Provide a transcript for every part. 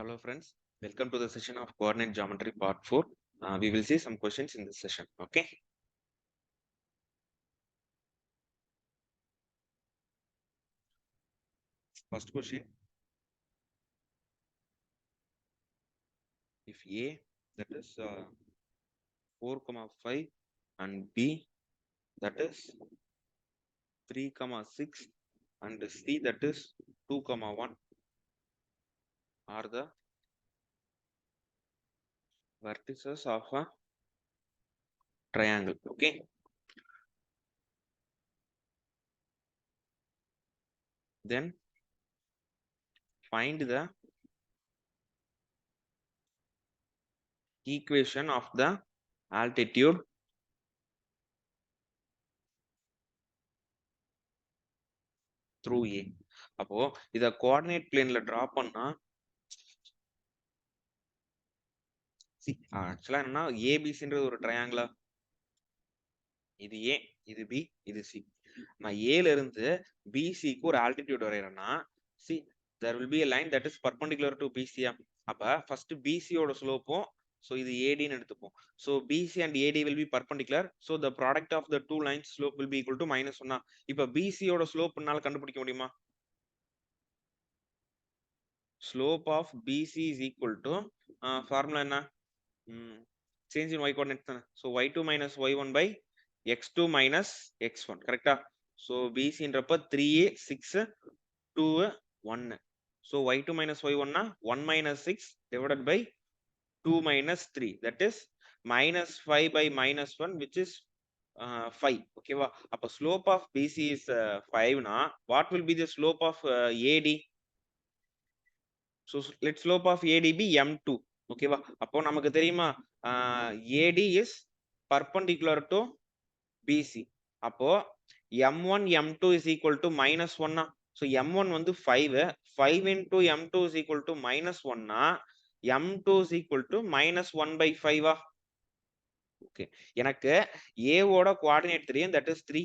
Hello friends, welcome to the session of coordinate geometry part 4. We will see some questions in this session. Okay. First question. If A that is 4,5 and B that is 3,6 and C that is 2,1 are the vertices of a triangle. Okay. Then find the equation of the altitude through A. அப்போ இத coordinate பிளேன்ல draw பண்ணா ஆக்சுவலா என்னன்னா ஏபிசின்றது ஒரு ட்ரையாங்கிளா, இது ஏ, இது B, இது C. நான் ஏல இருந்து பிசிக்கு ஒரு ஆல்டிடியூட் வரையறேன்னா C there will be a line that is perpendicular to BC. அப்ப ஃபர்ஸ்ட் பிசியோட ஸ்லோப்பும் so இது AD ன்னு எடுத்துப்போம். so BC and AD will be perpendicular, so the product of the two lines slope will be equal to -1. இப்ப BC யோட ஸ்லோப்னால கண்டுபிடிக்க முடியுமா? slope of BC is equal to formula என்ன? change in y coordinate தானே. so y2 minus y1 by x2 minus x1, கரெக்டா? so BC ன்றப்ப 3a 6 2 1. so y2 minus y1 னா 1 minus 6 divided by 2 minus 3, that is minus 5 by minus 1, which is 5. okay வா? அப்ப slope of BC is 5 னா what will be the slope of AD? so let slope of AD be m2. okay வா? அப்போ நமக்கு தெரியுமா AD is perpendicular to BC. அப்போ m1 m2 is equal to -1. so m1 வந்து 5 into m2 is equal to -1 னா m2 is equal to -1/5. Okay, எனக்கு A ஓட coordinate தெரியும், that is 3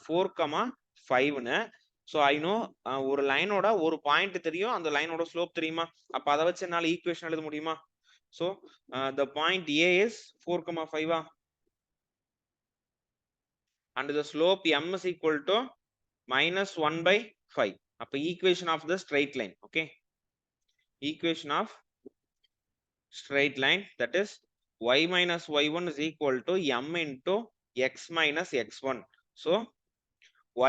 4,5 னு. so I know ஒரு லைனோட ஒரு பாயிண்ட் தெரியும், அந்த லைனோட ஸ்லோப் தெரியுமா? அப்ப அத வச்சு என்னால ஈக்குவேஷன் எழுத முடியுமா? so the point A is 4,5 and the slope m is equal to -1/5. அப்ப equation of the straight line. okay, equation of straight line, that is y minus y1 is equal to m into x minus x1. so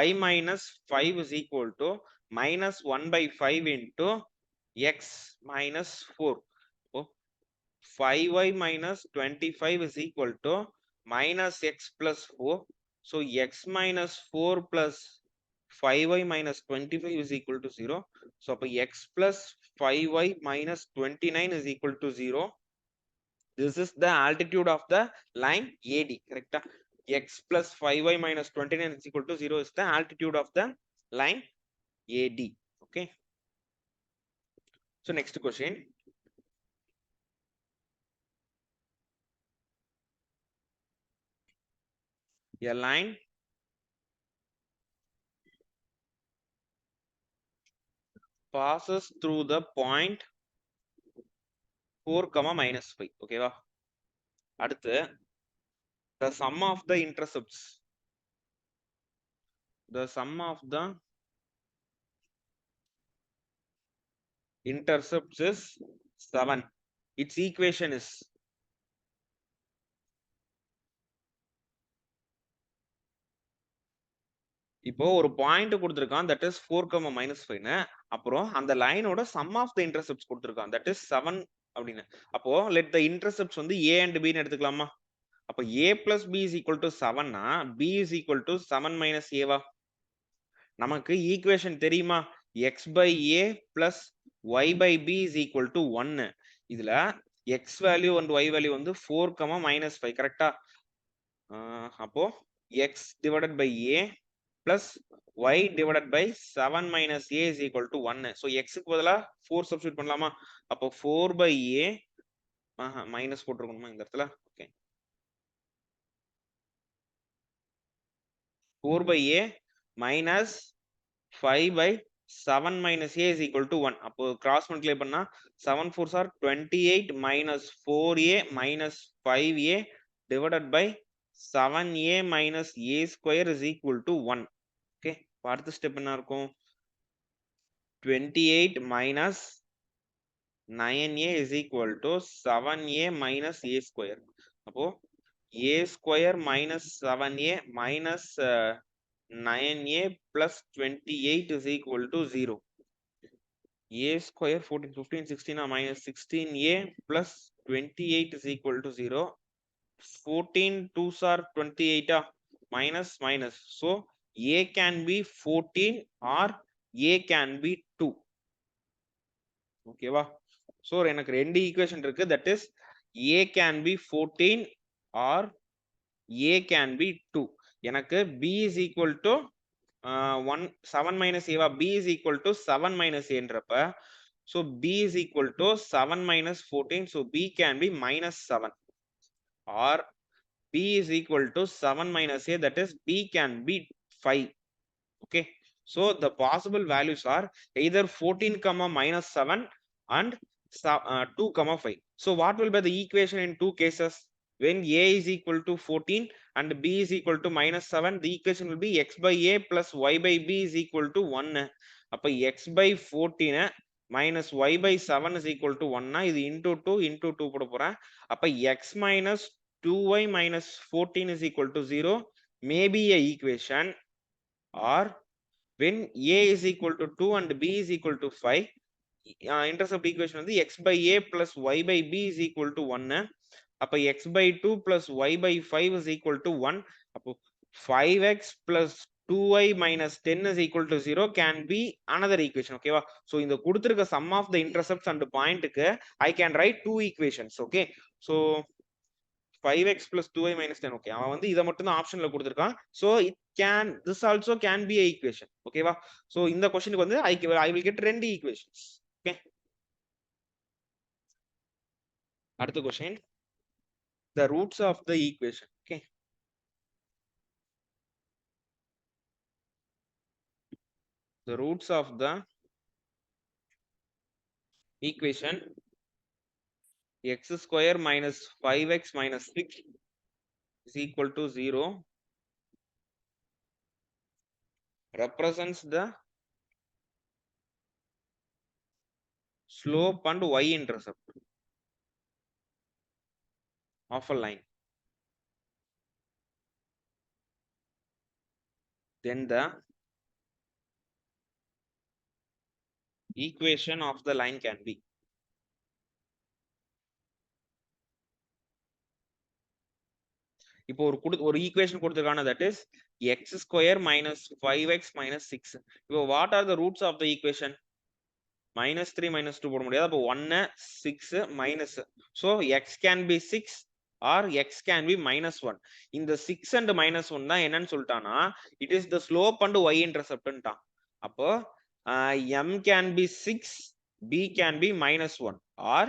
y minus 5 is equal to -1/5 into x minus 4. so 5y minus 25 is equal to minus x plus 4. so x minus 4 plus 5y minus 25 is equal to 0. so x plus 5y minus 29 is equal to 0. this is the altitude of the line AD, correct? x plus 5y minus 29 is equal to 0 is the altitude of the line AD. okay, so next question. A line passes through the point 4, -5. okay வா? அடுத்து the sum of the intercepts, the sum of the intercepts is 7. its equation is இப்போ ஒரு point கொடுத்திருக்கான், that is 4, -5 னு. அப்புறம் அந்த லைனோட sum of the intercepts கொடுத்திருக்கான், that is 7 அப்படின்னு. அப்போ let the intercepts வந்து a and b ன்னு எடுத்துக்கலாமா? அப்ப a plus b is equal to 7 னா b is equal to 7 minus a வா? நமக்கு ஈக்குவேஷன் தெரியுமா? x by a plus y by b is equal to 1. இதுல x value and y value வந்து 4, -5, கரெக்டா? அப்போ x divided by a plus y divided by 7 minus a is equal to 1. so x க்கு பதிலா 4 substitute பண்ணலாமா? அப்போ 4 by a minus போட்டுருக்கணுமா இந்த இடத்துல? Okay, 4 by a minus 5 by 7 minus a is equal to 1. அப்போ cross multiply பண்ணா 7 4s are 28 minus 4a minus 5a divided by 7a minus a square is equal to 1. Okay, அடுத்த step என்ன இருக்கும்? 28 minus 9a is equal to 7a minus a square. அப்போ a square minus 7a minus 9a plus 28 is equal to 0. a square 14 15 16 minus 16a plus 28 is equal to 0. 14 2s are 28 minus minus, so a can be 14 or a can be 2. ஓகேவா? so எனக்கு ரெண்டு equation இருக்கு, that is a can be 14 or a can be 2. எனக்கு b is equal to 7 minus a வா, b is equal to 7 minus a ன்றப்ப so b is equal to 7 minus 14, so b can be minus 7, or b is equal to 7 minus a, that is b can be 5. Okay, so the possible values are either 14 comma minus 7 and 2 comma 5. so what will be the equation in two cases? When a is equal to 14 and b is equal to minus 7, the equation will be x by a plus y by b is equal to 1. அப்ப x by 14 minus y by 7 is equal to 1. இது into 2 போட போறேன். அப்ப x minus 2y minus 14 is equal to 0 may be a equation, or when a is equal to 2 and b is equal to 5, intercept equation வந்து x by a plus y by b is equal to 1. அப்ப x by 2 plus y by 5 is equal to 1. அப்போ 5x plus 2y minus 10 is equal to 0 can be another equation. ஓகேவா? so இந்த கொடுத்திருக்க sum of the intercepts and pointக்கு I can write two equations. okay, so 5x plus 2y minus 10. okay, அவன் வந்து இத மட்டும் தான் ஆப்ஷன்ல கொடுத்திருக்கான். so it can, this also can be a equation. ஓகேவா? so இந்த क्वेश्चனுக்கு வந்து I will get ரெண்டு equations. okay, அடுத்த question, the roots of the equation. okay, the roots of the equation x square minus 5x minus 6 is equal to 0 represents the slope and y-intercept of a line. Then the equation of the line can be. இப்போ ஒரு equation கொடுத்திருக்கான, that is x square minus 5x minus 6. இப்போ what are the roots of the equation? minus 3 minus 2 போட முடியாது. அப்போ 1 6 minus, so x can be 6 or x can be minus 1. இந்த 6 and minus 1 தான் என்னன்னு சொல்லிட்டானா, it is the slope and y intercept ன்ட்டான். அப்போ m can be 6, b can be minus 1, or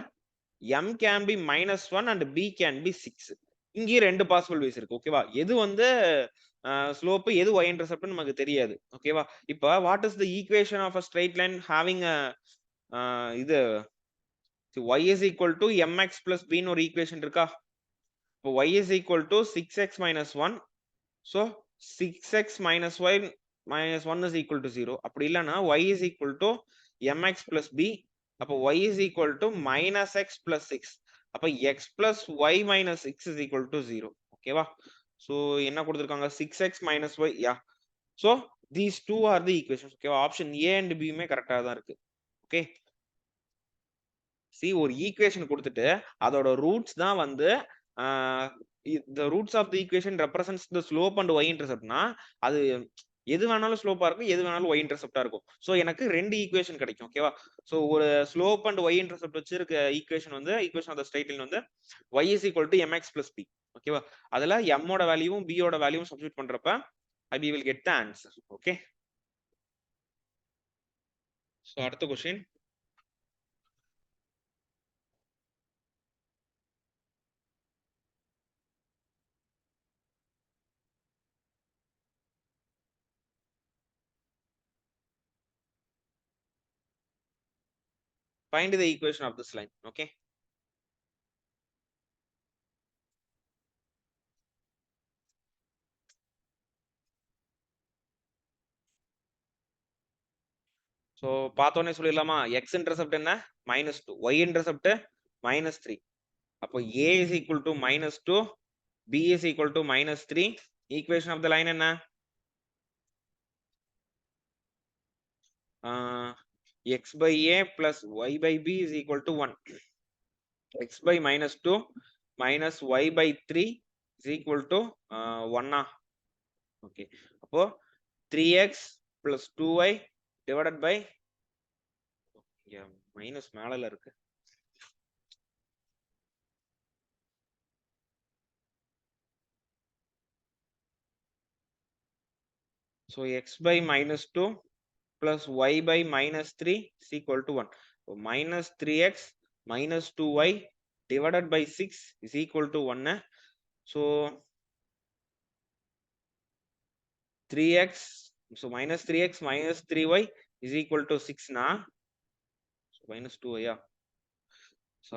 m can be minus 1 and b can be 6. இங்கே ரெண்டு possible ways இருக்கு. ஓகேவா? எது வந்து ஸ்லோப், எது y intercept நமக்கு தெரியாது. ஓகேவா? இப்போ what is the equation of a straight line having a இது y is equal to mx plus b ன்னு ஒரு ஈக்குவேஷன் இருக்கா? இப்போ y is equal to 6x minus 1, so 6x minus y minus 1 is equal to 0. அப்படி இல்லைன்னா y is equal to mx plus b, அப்போ y is equal to minus x plus 6, அப்போ x plus y minus 6 is equal to 0. ஓகேவா? so என்ன கொடுத்திருக்காங்க, 6x minus y. yeah, so these two are the equations. ஓகேவா? Option a and b மே கரெக்டா தான் இருக்கு. Okay, see ஒரு equation கொடுத்துட்டு அதோட ரூட்ஸ் தான் வந்து the roots of the equation represents the slope and y interceptனா, அது எது வேணாலும் ஸ்லோப்பா இருக்கும், எது வேணாலும் y interceptா இருக்கும். சோ எனக்கு ரெண்டு ஈக்குவேஷன் கிடைக்கும். ஓகேவா? சோ ஒரு ஸ்லோப் and y intercept வச்சிருக்க ஈக்குவேஷன் வந்து, equation of the straight line வந்து y is equal to mx plus b. ஓகேவா? அதுல m ஓட வேல்யூவும் b ஓட வேல்யூவும் சப்ஸ்டிட்யூட் பண்றப்ப we will get the answer. Okay, so அடுத்த question, Find the equation of this line. Okay. So பார்த்தோனே சொல்லிடலாமா? x intercept என்ன? -2, y intercept -3. அப்போ a is equal to -2, b is equal to -3. Equation of the line என்ன? X by a plus y by b is equal to 1. X by -2 minus y by 3 is equal to 1. Okay. அப்போ 3x plus 2y divided by minus மேலல இருக்கு. So x by -2 plus y by -3 is equal to 1. So minus 3x minus 2y divided by 6 is equal to 1. So 3x, so minus 3x minus 3y is equal to 6 na. So minus 2y, yeah. So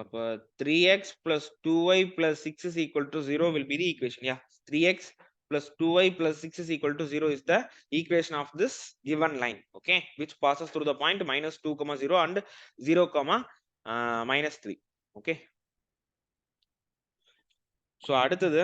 3x plus 2y plus 6 is equal to 0 will be the equation. Yeah, 3x plus 2y plus 6 is equal to 0 is the equation of this given line. Okay, which passes through the point minus 2 comma 0 and 0 comma minus 3. Okay. So அடுத்தது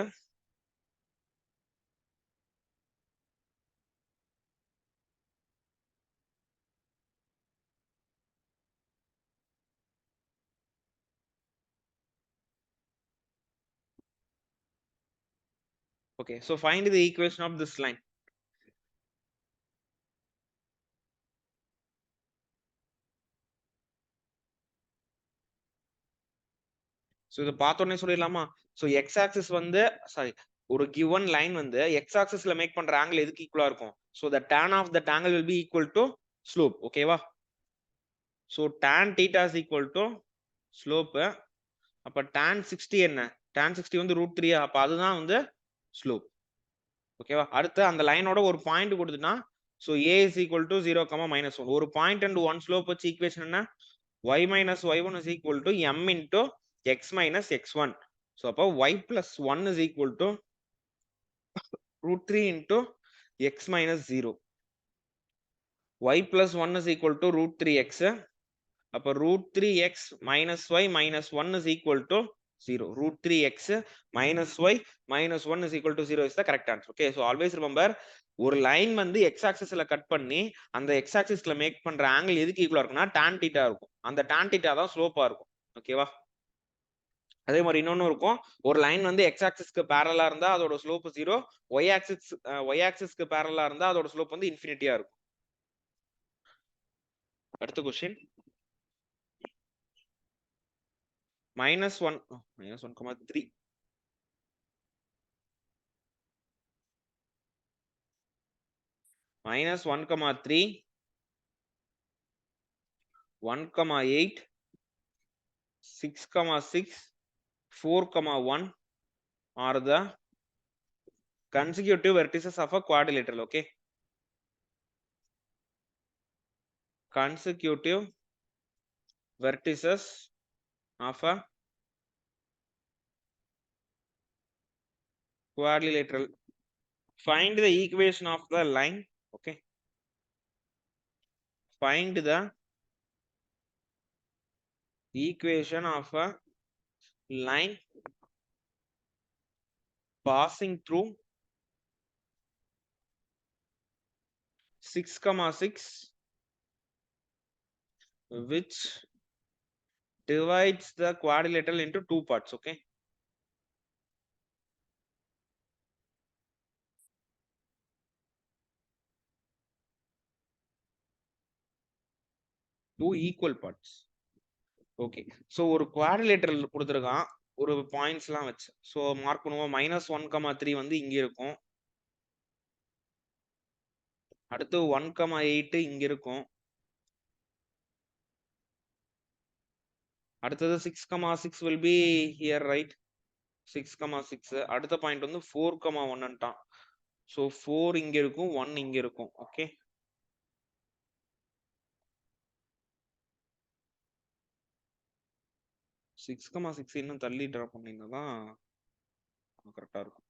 okay, so find the equation of this line. So இத பார்த்தோனே சொல்லிடலாமா? So x axis வந்து sorry, ஒரு given line வந்து x axisல make பண்ற angle எதுக்கு ஈக்குவலா இருக்கும்? So the tan of that angle will be equal to slope. ஓகேவா? So tan theta is equal to slope. அப்ப tan 60 என்ன? tan 60 வந்து √3. அப்ப அதுதான் வந்து slope. ஓகேவா? அடுத்து அந்த லைனோட ஒரு பாயிண்ட் கொடுத்துட்டா so a is equal to 0, -1. ஒரு பாயிண்ட் and one slope வச்சு ஈக்குவேஷன் என்ன? y minus y1 is equal to m into x minus x1. So அப்போ y plus 1 is equal to √3 into x minus 0. y plus 1 is equal to √3x. அப்போ √3x minus y minus 1 is equal to 0. √3x minus y minus 1 is equal to 0 is the correct answer. Okay, so always remember, ஒரு line வந்து x ஆக்சிஸ்ல cut பண்ணி அந்த x ஆக்சிஸ்ல make பண்ற angle எதுக்கு ஈக்குவலா இருக்கும்னா tan theta இருக்கும். அந்த tan theta தான் ஸ்லோப்பா இருக்கும். ஓகேவா? அதே மாதிரி இன்னொன்னு இருக்கும், ஒரு லைன் வந்து x ஆக்சிஸ்க்கு பேரலா இருந்தா அதோட ஸ்லோப் 0, y ஆக்சிஸ்க்கு பேரலா இருந்தா அதோட ஸ்லோப் வந்து இன்ஃபினிட்டியா இருக்கும். அடுத்த question -1, -1,3. -1,3, 1,8, 6,6, 4,1 are the consecutive vertices of a quadrilateral. Okay, consecutive vertices of a quadrilateral. Find the equation of the line. Okay, find the equation of a line passing through 6,6, which divides the quadrilateral into two parts. Okay, two equal parts. Okay, so ஒரு quadrilateral கொடுத்துருக்கான் ஒரு points எல்லாம் வச்சு. So mark பண்ணுவோம். -1,3 வந்து இங்க இருக்கும். அடுத்து 1,8 இங்க இருக்கும். அடுத்தது 6,6 will be here, right? 6,6. அடுத்த பாயிண்ட் வந்து 4,1ன்ட்டான். ஸோ 4 இங்க இருக்கும், 1 இங்க இருக்கும். ஓகே, 6,6 இன்னும் தள்ளி டிரா பண்ணீங்கன்னா தான் கரெக்டா இருக்கும்.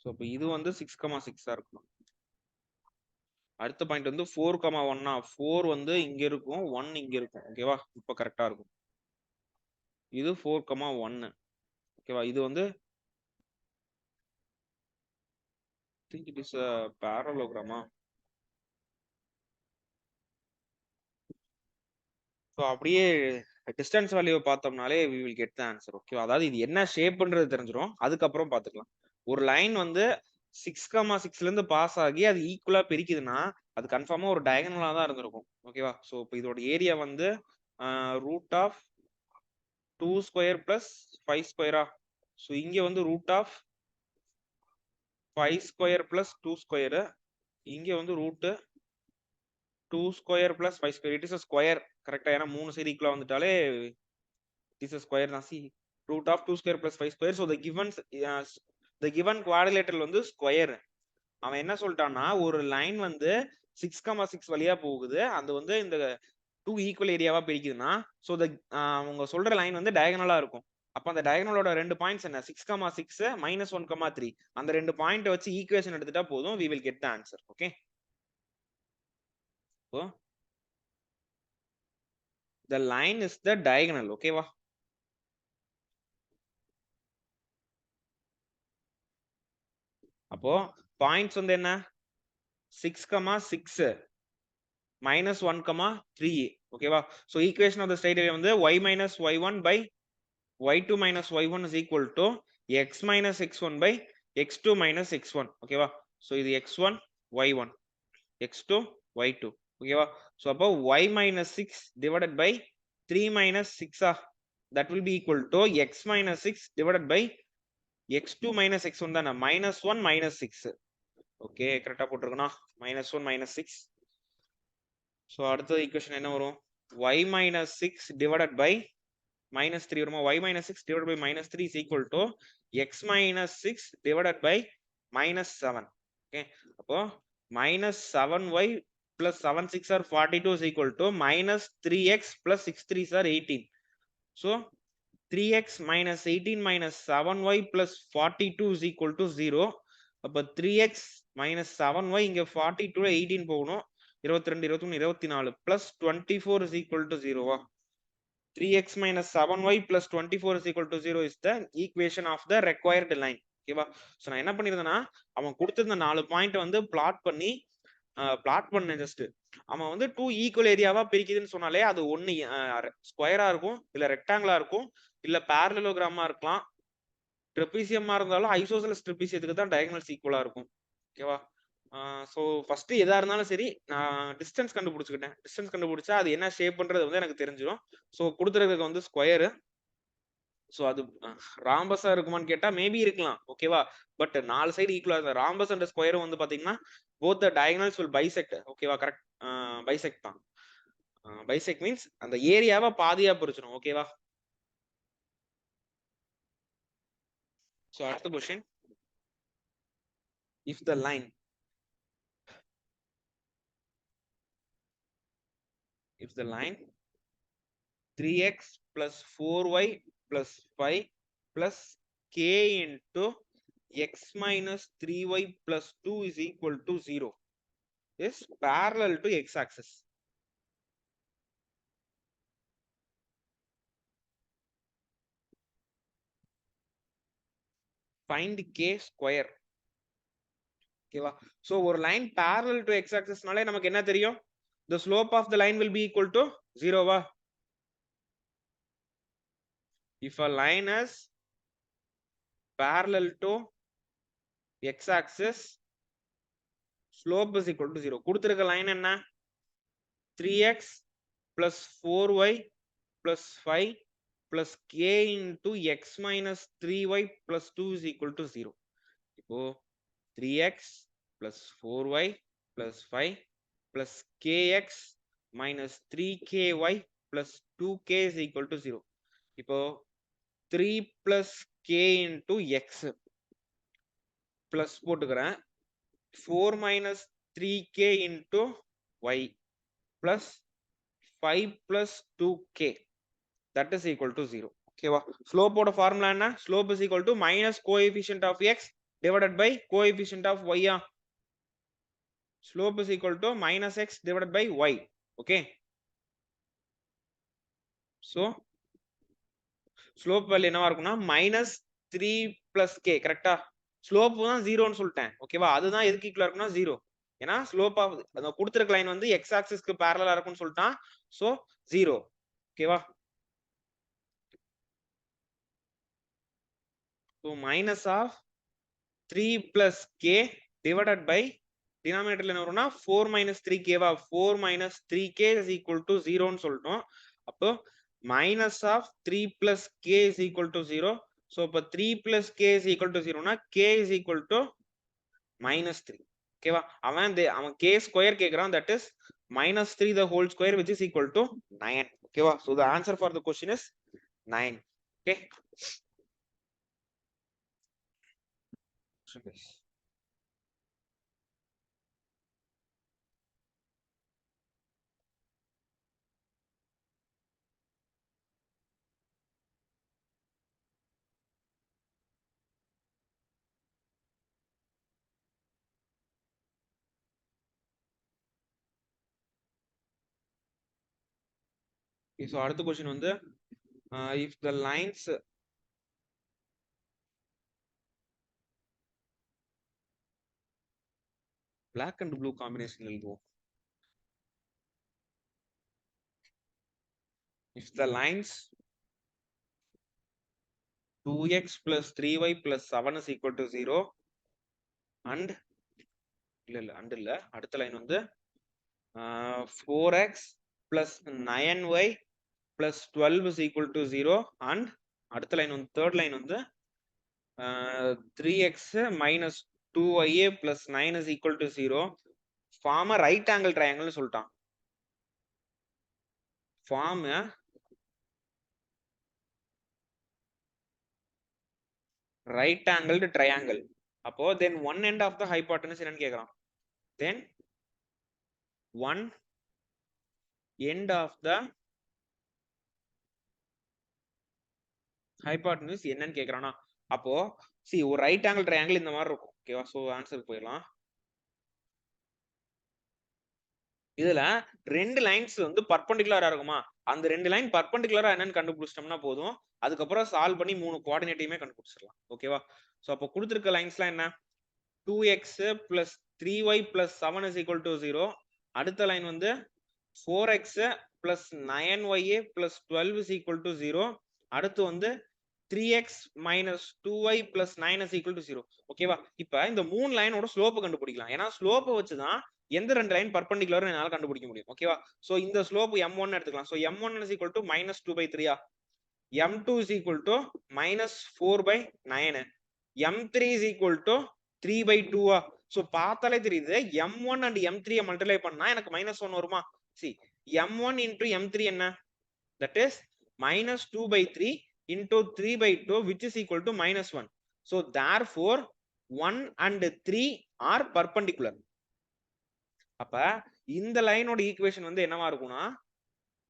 ஸோ இப்போ இது வந்து 6,6 இருக்கும். அடுத்த பாயிண்ட் வந்து 4,1 4 வந்து இங்க இருக்கும், 1 இங்க இருக்கும். ஓகேவா? இப்போ கரெக்டா இருக்கும். இது 4,1. ஓகேவா? இது வந்து think it is a parallelogram. So அப்படியே டிஸ்டன்ஸ் வேல்யூ பார்த்தோம்னாலே we will get the answer. ஓகேவா? அதாவது இது என்ன ஷேப்ன்றது தெரிஞ்சிடும், அதுக்கப்புறம் பார்த்துக்கலாம். ஒரு லைன் வந்து 6,6ல இருந்து பாஸ் ஆகி அது ஈக்குவலா பிரிக்குதுன்னா அது கன்ஃபார்மா ஒரு டயகனலா தான் இருந்திருக்கும். ஓகேவா? ஸோ இப்போ இதோட ஏரியா வந்து ரூட் ஆஃப் 2 ஸ்கொயர் பிளஸ் 5 ஸ்கொயரா. ஸோ இங்க வந்து root of 5 square plus 2 square, இங்க வந்து root 2 square plus 5 square. It is a square கரெக்டா, ஏன்னா 3 சைடு ஈக்குவலா வந்துட்டாலே it is a square தான். see root of 2 square plus 5 square. so the given quadrilateral வந்து ஸ்கொயர். அவன் என்ன சொல்லிட்டான்னா ஒரு லைன் வந்து 6,6 வழியா போகுது, அது வந்து இந்த 2 ஈக்குவல் ஏரியாவா பிரிக்குதுன்னா ஸோ அவங்க சொல்ற லைன் வந்து டயகனலா இருக்கும். அப்ப அந்த டயகனலோட ரெண்டு பாயிண்ட்ஸ் என்ன, 6,6 மைனஸ் 1,3. அந்த ரெண்டு பாயிண்ட் வச்சு ஈக்குவேஷன் எடுத்துட்டா போதும், we will get the answer. Okay, so the line is the diagonal. ஓகேவா? அப்போ பாயிண்ட்ஸ் வந்து என்ன, 6,6 minus 1,3. ஓகேவா? So equation of the straight line வந்து y minus y1 by y2 minus y1 is equal to x minus x1 by x2 minus x1. ஓகேவா? So இது x1 y1 x2 y2. ஓகேவா? So அப்போ y minus 6 divided by 3 minus 6 that will be equal to x minus 6 divided by x2 minus x1 தானே, -1 -6. Okay, கரெக்டா போட்டிருக்கணும், -1 -6. So அடுத்த equation என்ன வரும், y minus 6 divided by -3 வருமா, y minus 6 divided by -3 is equal to x minus 6 divided by -7. Okay, அப்போ -7y plus 7 6 are 42 is equal to -3x plus 6 3s are 18. so 3x minus 18 minus 7y plus 42 is equal to 0. அப்ப 3x minus 7y இங்க 42 18 போகணும், 22 21 24 plus 24 is equal to 0. 3x minus 7y plus 24 is equal to 0 is the equation of the required line. ஓகேவா? So நான் என்ன பண்ணிருந்தேன்னா அவன் கொடுத்திருந்த 4 point வந்து plot பண்ண ஜஸ்ட் அவன் வந்து 2 ஈக்குவல் ஏரியாவா பிரிக்குதுன்னு சொன்னாலே அது ஒன்னு ஸ்கொயரா இருக்கும், இல்ல ரெக்டாங்கிளா இருக்கும், இல்ல பேரலோகிராமா இருக்கலாம், ட்ரெபீசியமா இருந்தாலும் ஐசோசெலஸ் ட்ரெபீசியத்துக்கு தான் டயகனல்ஸ் ஈக்குவலா இருக்கும். ஓகேவா? ஸோ ஃபர்ஸ்ட் எதா இருந்தாலும் சரி நான் டிஸ்டன்ஸ் கண்டுபிடிச்சுக்கிட்டேன். டிஸ்டன்ஸ் கண்டுபிடிச்சா அது என்ன ஷேப்ன்றது வந்து எனக்கு தெரிஞ்சிடும். ஸோ கொடுத்துருக்கிறது வந்து ஸ்கொயரு. ஸோ அது ராம்பஸா இருக்குமான்னு கேட்டா மேபி இருக்கலாம். ஓகேவா? பட் 4 சைடு ஈக்குவலா இருந்தா ராம்பஸ் அண்ட் ஸ்கொயரும் வந்து பாத்தீங்கன்னா both the diagonals will bisect. ஓகேவா? கரெக்ட், பைசெக்ட் தான். பைசெக்ட் மீன்ஸ் அந்த ஏரியாவை பாதியா பிரிச்சிடும். ஓகேவா? ஸோ அடுத்த question, if the line 3x plus 4y plus 5 plus k into x minus 3y plus 2 is equal to 0 is parallel to x axis. Find k square. ஓகேவா? So ஒரு line parallel to x axis நாலே நமக்கு என்ன தெரியும், the slope of the line will be equal to 0 வா? if a line is parallel to x axis slope is equal to 0. கொடுத்திருக்க line என்ன, 3x plus 4y plus 5 plus k into x minus 3y plus 2 is equal to 0. இப்போ 3x plus 4y plus 5 plus kx minus 3ky plus 2k is equal to 0. இப்போ 3 plus k into x plus போட்டுக்கிறேன் 4 minus 3k into y plus 5 plus 2k that is equal to 0. ஓகேவா? Slope ஓட formula என்ன? Slope is equal to minus coefficient of x divided by coefficient of y. Slope is equal to minus x divided by y. Okay. So slope value என்னவா இருக்கும்னா minus 3 plus K. கரெக்டா? Slope தான் ஜீரோன்னு சொல்லிட்டேன். ஓகேவா? அதுதான் எதுக்கு ஈக்குவலா இருக்கும்னா ஜீரோ. ஏன்னா ஸ்லோப் ஆஃப் அந்த கொடுத்திருக்க லைன் வந்து எக்ஸ் ஆக்சிஸ்க்கு பேரலலா இருக்கும்னு சொல்லிட்டான். So zero. ஓகேவா? So minus of 3 plus k divided by denominatorல என்ன வரும்னா 4 minus 3k வா? 4 minus 3k is equal to 0 ன்னு சொல்லிட்டோம். அப்போ minus of 3 plus k is equal to 0. So இப்போ 3 plus k is equal to 0 னா k is equal to minus 3. ஓகேவா? அவன் k square கேக்குறான், that is minus 3 the whole square which is equal to 9. ஓகேவா? So the answer for the question is 9. Okay. So அடுத்த question வந்து if the lines black and blue combination எழுதுவோம். If the lines 2x plus 3y plus 7 is equal to 0 and இல்ல அடுத்த line வந்து 4x plus 9y plus 12 is equal to 0 and அடுத்த line வந்து third line வந்து 3x minus 2y plus 9 is equal to 0 form a right angle triangle சொல்லிட்டான். form a right angled triangle. அப்போ then one end of the hypotenuse என்னன்னு கேக்குறான். then one end of the hypotenuse என்னன்னு கேக்குறானா? அப்போ see ஒரு right angle triangle இந்த மாதிரி இருக்கும். ஓகேவா? சோ ஆன்சருக்கு போயிடலாம். இதுல ரெண்டு லைன்ஸ் வந்து பர்பெண்டிகுலரா இருக்குமா? அந்த ரெண்டு லைன் பர்பெண்டிகுலரா என்னன்னு கண்டுபிடிச்சிட்டோம்னா போதும். அதுக்கப்புறம் சால்வ் பண்ணி மூணு கோஆர்டினேட்டையுமே கண்டுபிடிச்சிடலாம். ஓகேவா? சோ அப்போ கொடுத்திருக்க லைன்ஸ்லாம் என்ன? 2x plus 3y plus 7 is equal to 0. அடுத்த லைன் வந்து 4x plus 9y plus 12 is equal to 0. அடுத்து வந்து 3x minus 2y plus 9 is equal to 0. ஓகேவா? இப்ப இந்த மூணு லைனோட ஸ்லோப் கண்டுபிடிக்கலாம். ஏன்னா ஸ்லோப்பை வச்சுதான் எந்த ரெண்டு லைன் பர்பெண்டிகுலர் என்னால கண்டுபிடிக்க முடியும். ஓகேவா? சோ இந்த ஸ்லோப் m1 எடுத்துக்கலாம். So m1 is equal to minus 2/3. m2 is equal to minus 4/9. m3 is equal to 3/2. So பார்த்தாலே தெரியுது m1 and m3 மல்டிப்ளை பண்ணா எனக்கு -1 வருமா? see m1 into m3 என்ன? that is minus 2/3 into 3/2 which is equal to -1. so therefore 1 and 3 are perpendicular. அப்ப இந்த லைனோட equation வந்து என்னவா இருக்கும்னா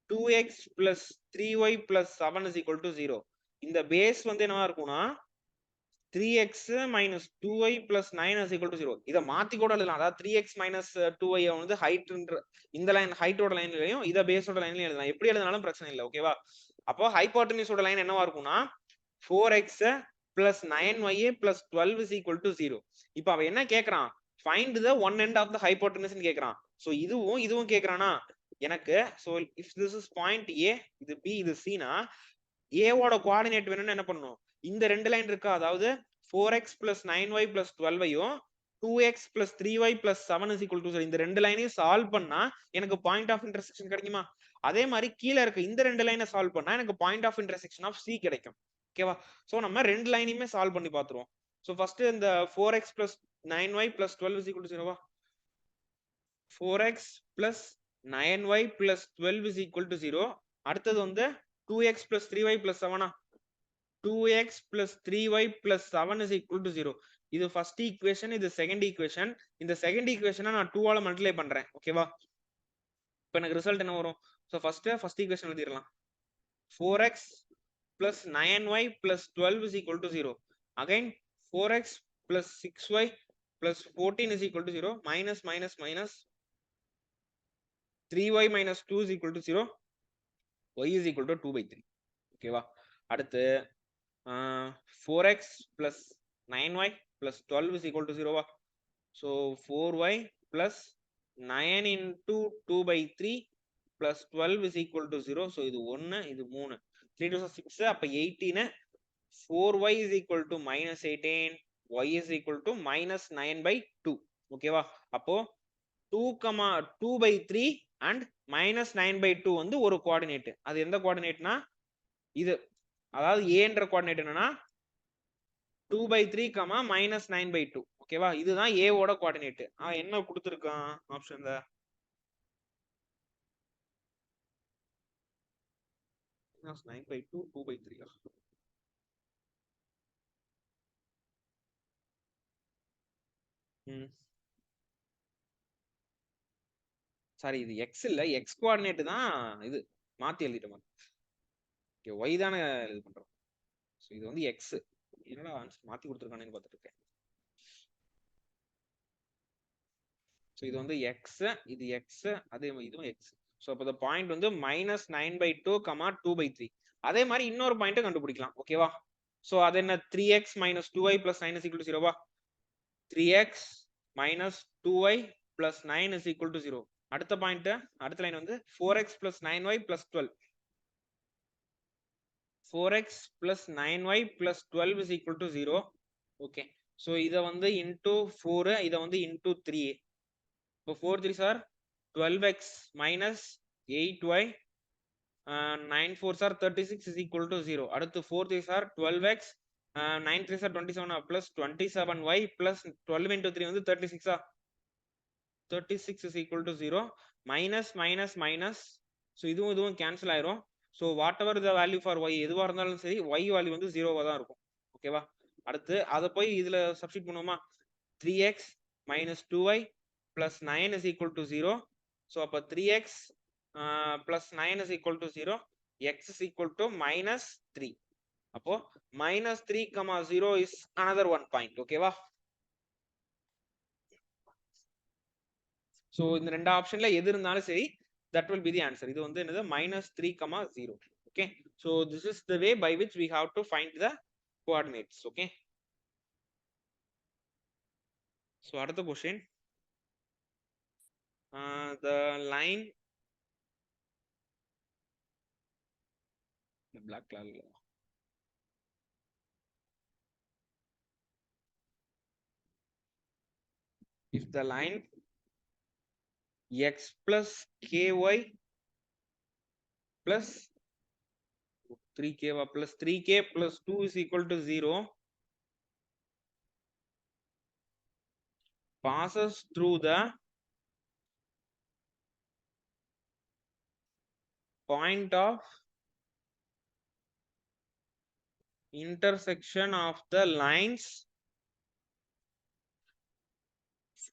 2x plus 3y plus 7 is equal to 0. இந்த பேஸ் வந்து என்னவா இருக்கும்னா 3x minus 2y plus 9 is equal to 0. இதை மாத்தி கூட எழுதலாம். அதாவது 3x minus 2y வந்து ஹைட் இந்த லைன் ஹைட்டோட லைன்லயும் இதை பேஸோட லைன்லயும் எழுதலாம். எப்படி எழுதினாலும் பிரச்சனை இல்லை. ஓகேவா? அப்போ ஹைபோட்டனியூஸோட லைன் என்னவா இருக்கும்னா 4x plus 9y plus 12 is equal to 0. இப்போ அவன் என்ன கேக்குறான்? find the one end of the hypotenuse ன்னு கேக்குறான். சோ இதுவும் கேக்குறானா எனக்கு? So if this is point A, இது B, இது C னா A ஓட கோஆர்டினேட் வேணும்னா என்ன பண்ணணும்? இந்த ரெண்டு லைன் இருக்கா? அதாவது 4x plus 9y plus 12 ஐயும் 2x plus 3y plus 7 is equal to 0. இந்த ரெண்டு லைனையும் சால்வ் பண்ணா எனக்கு பாயிண்ட் ஆஃப் இன்டர்செக்ஷன் கிடைக்குமா? அதே மாதிரி கீழே இருக்க இந்த ரெண்டு லைனை சால்வ் பண்ணா எனக்கு point of intersection of C கிடைக்கும். ஓகேவா? சோ நம்ம ரெண்டு லைனையுமே சால்வ் பண்ணி பார்த்துருவோம். சோ ஃபர்ஸ்ட் இந்த 4x plus 9y plus 12 is equal to 0. 4x plus 9y plus 12 is equal to 0. அடுத்தது வந்து 2x plus 3y plus 7. 2x plus 3y plus 7 is equal to 0. இது first equation, இது second equation. இந்த second equation நான் 2 ஆல multiply பண்றேன். ஓகேவா? இப்போ எனக்கு ரிசல்ட் என்ன வரும்? ஸோ first equation எழுதிடலாம். 4x plus 9y plus 12 is equal to 0. Again 4x plus 6y plus 14 is equal to 0. Minus 3y minus 2 is equal to 0. Y is equal to 2 by 3. ஓகேவா? அடுத்து 4x plus 9y plus 12 is equal to 0. So 4y plus 9 into 2 by 3 plus 12 is equal to 0. So இது 1, இது 3. 3 to 6, அப்ப 18. 4y is equal to minus 18. Y is equal to minus 9 by 2. ஓகேவா? அப்போ 2 by 3 and minus 9 by 2 வந்து ஒரு coordinate. அது எந்த கோஆர்டினேட்னா இது. அதாவது a என்ற கோஆர்டினேட் என்னன்னா 2 by 3, minus 9 by 2. ஓகேவா? இதுதான் a ஓட கோஆர்டினேட். என்ன கொடுத்திருக்கான் ஆப்ஷன்ல? minus 9 by 2, 2 by 3. சாரி, இது எக்ஸ் இல்ல, எக்ஸ் கோஆர்டினேட் தான். இது மாத்தி எழுதிட்டோம். ஓகே, y தானே இது பண்றோம். சோ இது வந்து எக்ஸ். என்னடா ஆன்சர் மாத்தி கொடுத்திருக்கானேன்னு பார்த்துட்டு இருக்கேன். சோ இது வந்து எக்ஸ், இது எக்ஸ், அதே இதுவும் எக்ஸ். சோ அப்ப the பாயிண்ட் வந்து minus 9 by 2, 2 by 3. அதே மாதிரி இன்னொரு பாயிண்ட் கண்டுபிடிக்கலாம். ஓகேவா? சோ அது என்ன? 3x minus 2y plus 9 is equal to 0. 3x minus 2y plus 9 is equal to 0. அடுத்த பாயிண்ட், அடுத்த லைன் வந்து 4x plus 9y plus 12. 4x plus 9y plus 12 is equal to 0. Okay. So இத வந்து into 4, இத வந்து into 3. இப்போ 4 3s are 12x minus 8y. 9 4s are 36 is equal to 0. அடுத்து 4 3s are 12x. 9 3s are 27 plus 27y plus 12 into 3 வந்து 36. 36 is equal to 0. Minus minus minus. So இதுவும் cancel ஆயிரும். So whatever the value for y, எதுவா இருந்தாலும் சரி y value வந்து 0வா தான் இருக்கும். ஓகேவா? அடுத்து அத போய் இதுல சப்ஸ்டிட் பண்ணுவோமா? 3x minus 2y plus 9 is equal to 0. So அப்ப 3x plus 9 is equal to 0. X is equal to minus 3. அப்போ minus 3, 0 is another one point. ஓகேவா? So இந்த ரெண்டு ஆப்ஷன்ல எது இருந்தாலும் சரி, that will be the answer. இது வந்து என்னது? minus 3, 0. Okay. So this is the way by which we have to find the coordinates. Okay. So அடுத்த question. The line, the black color. If the line x plus ky plus 3k plus 3k plus 2 is equal to 0 passes through the point of intersection of the lines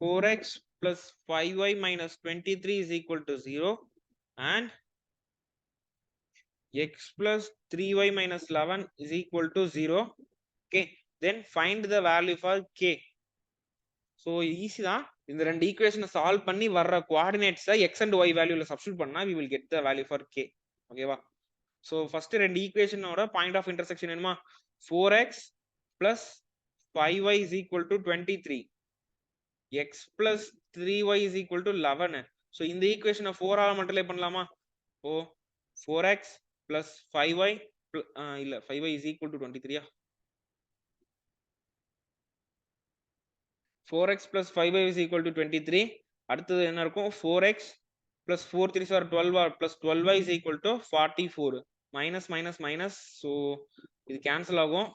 4x plus 5y minus 23 is equal to 0 and x plus 3y minus 11 is equal to 0. Okay, then find the value for k. So easy தான். இந்த ரெண்டு ஈக்குவேஷனை solve பண்ணி வர்ற கோஆர்டினேட்ஸை x and y வேல்யூல substitute பண்ணா we will get the value for k. ஓகேவா? So first ரெண்டு ஈக்குவேஷனோட point of intersection என்னமா? 4x plus 5y is equal to 23. x plus 3y is equal to 11. So இந்த ஈக்குவேஷனை 4 ஆல மல்டிப்ளை பண்ணலாமா? ஓ 4x plus 5y இல்ல 5y is equal to 23. 4x plus 5y is equal to 23. அடுத்தது என்ன இருக்கும்? 4x plus 4 3s are 12 plus 12y is equal to 44. minus minus minus. So இது cancel ஆகும்.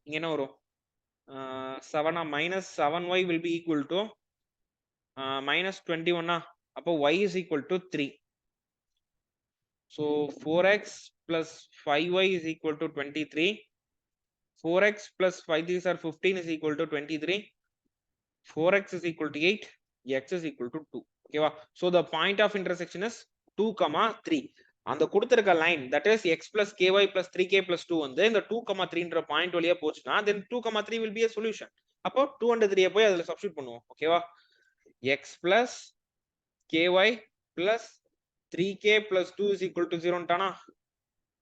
இங்க என்ன வரும்? 7 minus 7y will be equal to minus 21. அப்போ y is equal to 3. So 4x plus 5y is equal to 23. 4x plus 5 3s are 15 is equal to 23. 4x is equal to 8. X is equal to 2. Okay, so the point of intersection is 2, 3. அந்த கொடுத்திருக்க line that is x plus ky plus 3k plus 2 வந்து இந்த 2, 3ன்ற point வழியா போச்சுனா then 2, 3 will be a solution. அப்போ 2 and 3 போய் அதுல substitute பண்ணுவோம். ஓகேவா, x plus ky plus 3k plus 2 is equal to 0 ன்டானா.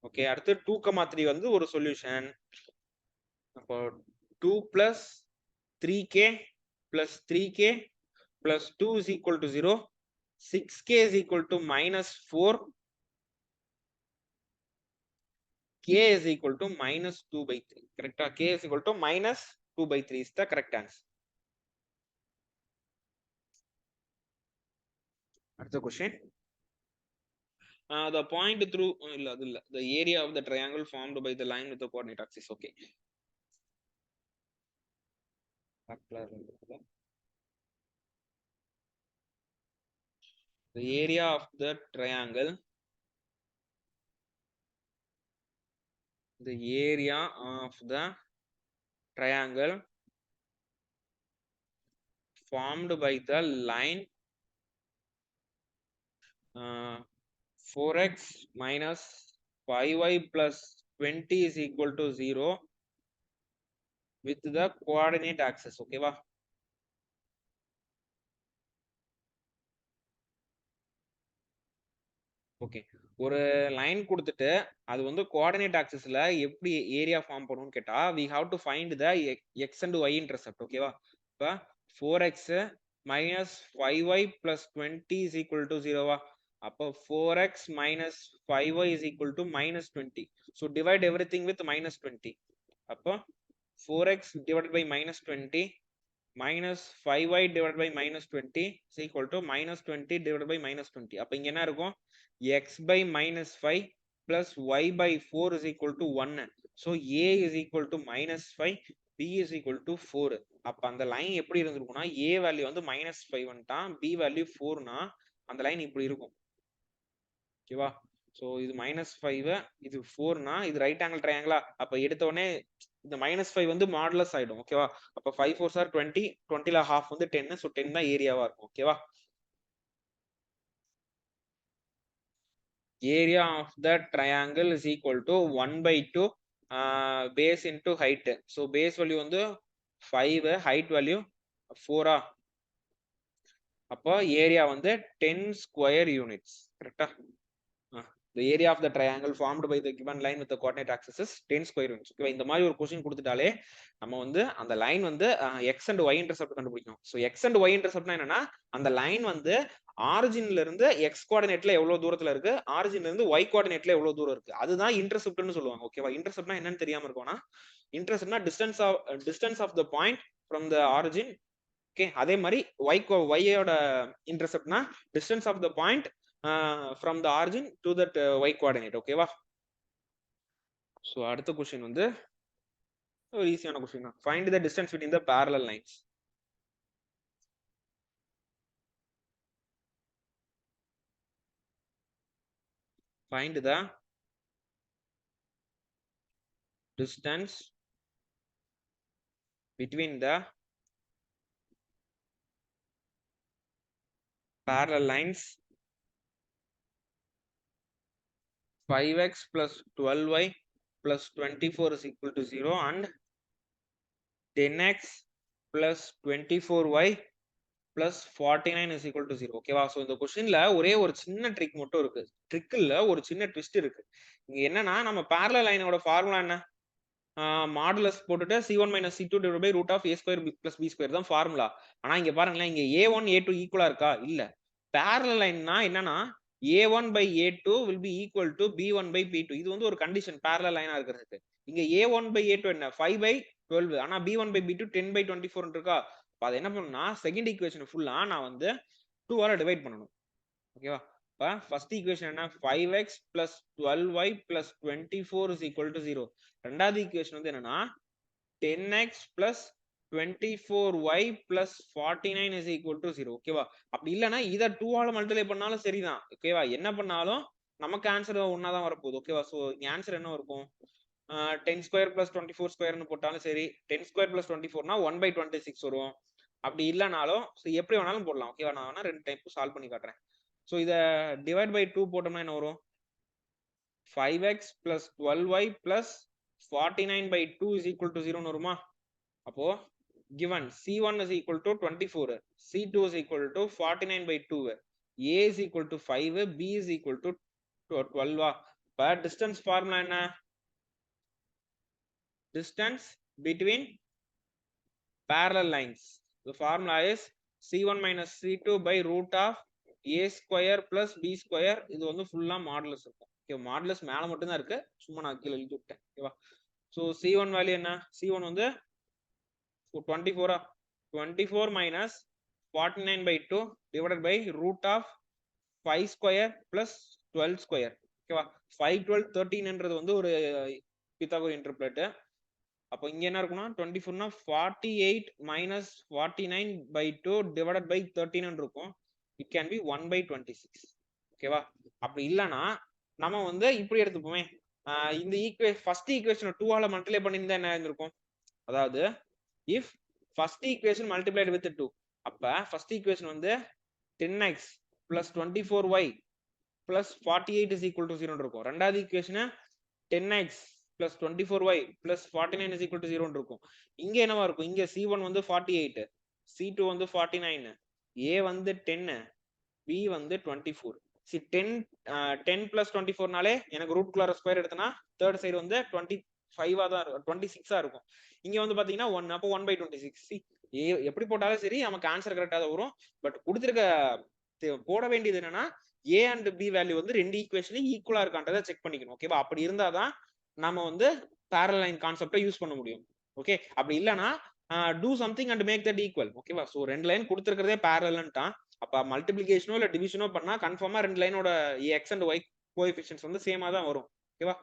Okay, அடுத்து 2, 3 வந்து ஒரு சொல்யூஷன். அப்போ 2 plus 3k plus 3k plus 2 is equal to 0. 6k is equal to minus 4. K is equal to minus 2 by 3. Correct? K is equal to minus 2 by 3 is the correct answer. That's the question. The point through the area of the triangle formed by the line with the coordinate axis. Okay. The area of the triangle. The area of the triangle formed by the line 4x minus 5y plus 20 is equal to 0 with the coordinate axis. Okay, va? Okay, ஒரு line கொடுத்துட்டு அது வந்து coordinate ஆக்சிஸ்ல எப்படி area form பண்ணும்னு கேட்டா we have to find the x and y intercept. ஓகேவா, இப்போ 4x minus 5y plus 20 is equal to 0. அப்போ 4x minus 5y is equal to minus 20. So divide everything with minus 20. அப்போ 4x divided by minus 20 minus 5y divided by minus 20 is equal to minus 20 divided by minus 20. அப்போ இங்க என்ன இருக்கும், x by minus 5 plus y by 4 is equal to 1. So a is equal to minus 5, b is equal to 4. அப்ப அந்த line எப்படி இருந்திருக்கும்னா a value வந்து minus 5 வந்துட்டான், b value 4னா அந்த லைன் இப்படி இருக்கும். ஓகேவா, சோ இது minus 5, இது 4னா இது ரைட் ஆங்கிள் ட்ரையாங்கிளா, அப்ப எடுத்த உடனே இந்த minus 5 வந்து மாடுலஸ் ஆயிடும். ஓகேவா, அப்ப 5 4s are 20, 20ல half வந்து 10, so 10 தான் ஏரியாவா இருக்கும். ஓகேவா, area of the triangle is equal to 1 by 2 base into height. So base value வந்து 5, height value 4. அப்போ ஏரியா வந்து 10 square units. கரெக்டா, the area of the triangle formed by the given line with the coordinate axis is 10 square units. Okay, இந்த மாதிரி ஒரு question கொடுத்துட்டாலே நம்ம வந்து அந்த லைன் வந்து x and y intercept கண்டுபிடிக்கணும். சோ x and y interceptனா என்னன்னா அந்த லைன் வந்து ஆரிஜின்ல இருந்து x கோஆர்டினேட்ல எவ்வளவு தூரத்துல இருக்கு, ஆரிஜின்ல இருந்து y கோஆர்டினேட்ல எவ்வளவு தூரம் இருக்கு, அதுதான் இன்டர்செப்ட்னு சொல்லுவாங்க. ஓகேவா, இன்டர்செப்ட்னா என்னன்னு தெரியாம இருக்கும்னா இன்டர்செப்ட்னா distance of the point from the origin. Okay, அதே மாதிரி y யோட இன்டர்செப்ட்னா distance of the point from the origin to that y coordinate. ஓகேவா, சோ அடுத்த क्वेश्चन வந்து ஒரு ஈஸியான क्वेश्चन தான். Find the distance between the parallel lines. Find the distance between the parallel lines 5x plus 12y plus 24 is equal to 0 and 10x plus 24y plus 49 is equal to 0. ஓகேவா, so இந்த क्वेश्चनல ஒரே ஒரு சின்ன trick மட்டும் இருக்கு. ட்ரிக்ல ஒரு சின்ன twist இருக்கு. இங்க என்னன்னா நம்ம parallel லைனோட ஃபார்முலா என்ன, மாடுலஸ் போட்டுட்டு c1 minus c2 divided by root of a square plus b square தான் ஃபார்முலா. ஆனா இங்க பாருங்களேன், இங்க a1 a2 ஈக்குவலா இருக்கா, இல்ல. parallel லைன்னா என்னன்னா a1 by a2 will be equal to b1 by b2. இது வந்து ஒரு கண்டிஷன் parallel லைனா இருக்கிறதுக்கு. இங்க a1 by a2 என்ன 5 by 12, ஆனா b1 by b2 10 by 24 இருக்கா. அப்ப அது என்ன பண்ணணும்னா செகண்ட் ஈக்குவேஷன் ஃபுல்லா நான் வந்து 2 ஆல டிவைட் பண்ணணும். ஓகேவா, அப்ப ஃபர்ஸ்ட் ஈக்குவேஷன் என்ன 5x plus 12y plus 24 is equal to 0. ரெண்டாவது ஈக்குவேஷன் வந்து என்னன்னா 10x plus 24y plus 49 is equal to 0. ஓகேவா, அப்படி இல்லனா இத 2 ஆல மல்டிப்ளை பண்ணாலும் சரிதான். ஓகேவா, என்ன பண்ணாலும் நமக்கு ஆன்சர் ஒண்ணா தான் வரப்போகுது. ஓகேவா, சோ இங்க ஆன்சர் என்ன இருக்கும் 10 ஸ்கொயர் பிளஸ் 24 ஸ்கொயர்னு போட்டாலும் சரி, 10 ஸ்கொயர் பிளஸ் 24னா 1/26 வரும். அப்படி இல்லைனாலும் எப்படி வேணாலும் போடலாம். ஓகேவா? நான் வேணா 2 டைப் சால்வ் பண்ணி காட்டுறேன். ஸோ இதை டிவைட் பை 2 போட்டோம்னா என்ன வரும்? 5x plus 12y plus 49/2 is equal to 0 வருமா? அப்போ given C1 is equal to 24, C2 is equal to 49/2, A is equal to 5, B is equal to 12. இப்ப distance formula என்ன? Distance between parallel lines. The formula is C1 minus C2 by root of A square plus B square. இது வந்து ஃபுல்லா modulus இருக்கும். Okay, modulus மேல மட்டும் தான் இருக்கு, சும்மா நான் கீழே எழுதி விட்டேன். ஓகேவா? ஸோ C1 வேல்யூ என்ன? C1 வந்து 24. 24 minus 49/2 divided by root of 5 square plus 12 square. ஓகேவா? 5, 12, 13ன்றது வந்து ஒரு பித்தாகோரியன் ட்ரிப்ளெட். அப்போ இங்க என்ன இருக்கும்னா 24னா 48 minus 49/2 divided by 13 இருக்கும். It can be 1/26. ஓகேவா? அப்படி இல்லைன்னா நம்ம வந்து இப்படி எடுத்துப்போமே, இந்த ஃபர்ஸ்ட் ஈக்குவேஷன் 2 ஆல மல்டிப்ளை பண்ணியிருந்தா என்ன இருந்திருக்கும்? அதாவது if first equation multiplied with 2, அப்ப ஃபர்ஸ்ட் ஈக்குவேஷன் வந்து 10x plus 24y plus 48 is equal to 0 இருக்கும். ரெண்டாவது equation 10x plus 24y plus 49 is equal to 0 இருக்கும். இங்க என்னவா இருக்கும்? இங்க C1 வந்து 48, C2 வந்து 49, A வந்து 10, B வந்து 24. See 10 plus 24னாலே எனக்கு ரூட் குள்ளார ஸ்கொயர் எடுத்தனா தேர்ட் சைடு வந்து 25 தான் இருக்கும், 26 இருக்கும். இங்க வந்து பாத்தீங்கன்னா 1, அப்போ 1/26. எப்படி போட்டாலும் சரி நமக்கு ஆன்சர் கரெக்டா தான் வரும். பட் கொடுத்திருக்க போட வேண்டியது என்னன்னா A அண்ட் B வேல்யூ வந்து ரெண்டு ஈக்குவேஷனும் ஈக்குவலா இருக்கான்றதை செக் பண்ணிக்கணும். ஓகேவா? அப்படி இருந்தாதான் நம்ம வந்து parallel line கான்செப்டை யூஸ் பண்ண முடியும். ஓகே, அப்படி இல்லைன்னா do something and make that equal. ஓகேவா? ஸோ 2 லைன் கொடுத்துருக்கிறதே பேரலன்ட்டான். அப்ப மல்டிபிளிகேஷனோ இல்ல டிவிஷனோ பண்ணா கன்ஃபார்மா 2 லைனோட எக்ஸ் அண்ட் ஒய் கோஎஃபிஷியன்ட்ஸ் வந்து சேமா தான் வரும். ஓகேவா?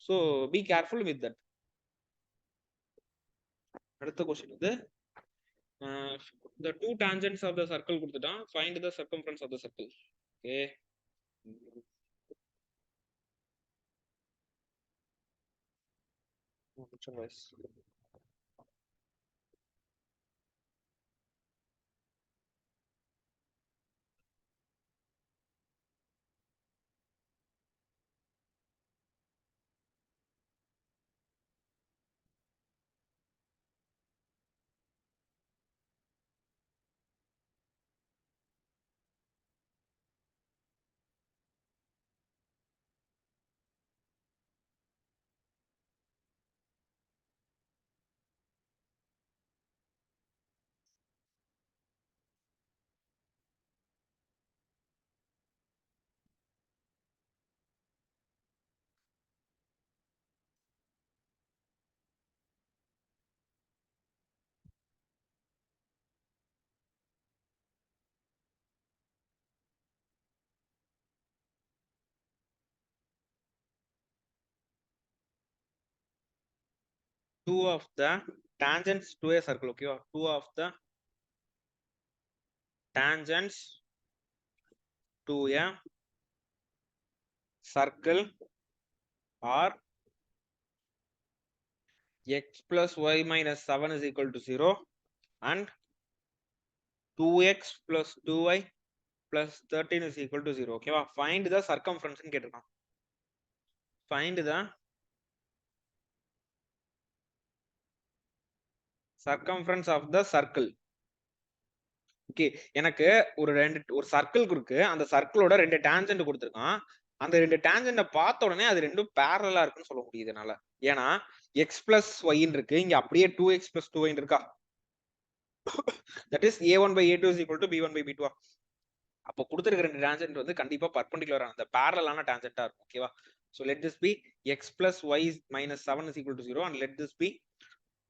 So be careful with that. அடுத்த क्वेश्चन வந்து the two tangents of the circle கொடுத்துட்டான், find the circumference of the circle. Okay, two of the tangents to a circle. ஓகேவா? two of the tangents to a circle are x plus y minus 7 is equal to 0 and 2x plus 2y plus 13 is equal to 0. ஓகேவா? find the circumference ன்னு கேட்டிருக்கான். find the circumference of the circle. Okay, எனக்கு ஒரு circle இருக்கு, அந்த சர்க்கிளோட 2 tangent கொடுத்திருக்கான். அந்த 2 டான்ஜென்ட பார்த்த உடனே அது ரெண்டும் பேரலலா இருக்குன்னு சொல்ல முடியுது என்னால. ஏன்னா x plus y இருக்கு, இங்க அப்படியே 2x plus 2y இருக்கா. That is a1/a2 is equal to b1/b2. அப்போ கொடுத்திருக்கிற 2 டான்ஜென்ட் வந்து கண்டிப்பா பர்பெண்டிகுலரா அந்த பேரலலான டான்ஜென்ட்டா இருக்கும். ஓகேவா? so let this be x plus y minus 7 is equal to 0 and let this be